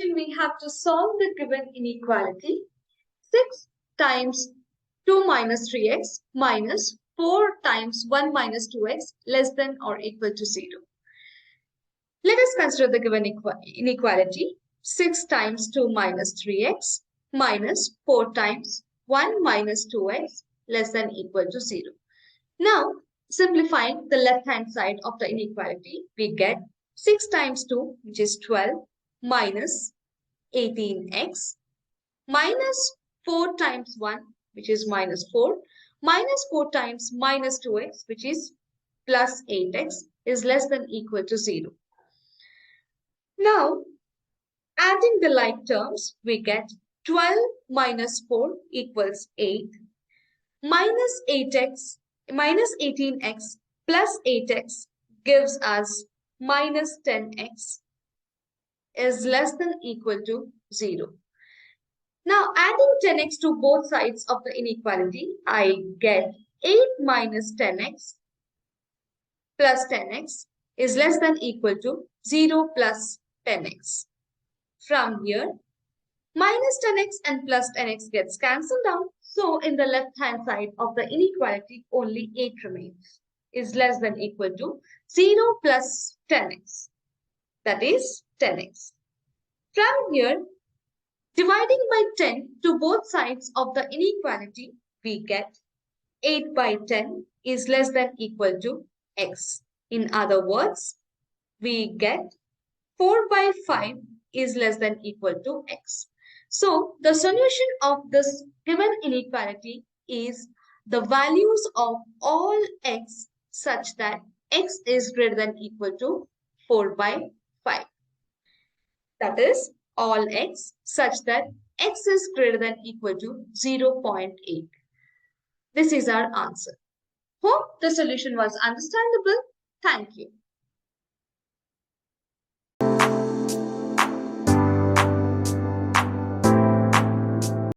question, we have to solve the given inequality 6 times 2 minus 3x minus 4 times 1 minus 2x less than or equal to 0. Let us consider the given inequality 6 times 2 minus 3x minus 4 times 1 minus 2x less than equal to 0. Now, simplifying the left-hand side of the inequality, we get 6 times 2, which is 12, minus 18x, minus 4 times 1, which is minus 4, minus 4 times minus 2x, which is plus 8x, is less than equal to 0. Now, adding the like terms, we get 12 minus 4 equals 8, minus 8x, minus 18x plus 8x gives us minus 10x is less than equal to 0. Now, adding 10x to both sides of the inequality, I get 8 minus 10x plus 10x is less than equal to 0 plus 10x. From here, minus 10x and plus 10x gets cancelled out. So, in the left-hand side of the inequality, only 8 remains, is less than equal to 0 plus 10x. That is 10x. From here, dividing by 10 to both sides of the inequality, we get 8 by 10 is less than equal to x. In other words, we get 4 by 5 is less than equal to x. So, the solution of this given inequality is the values of all x such that x is greater than equal to 4 by 5. That is, all x such that x is greater than equal to 0.8. This is our answer. Hope the solution was understandable. Thank you.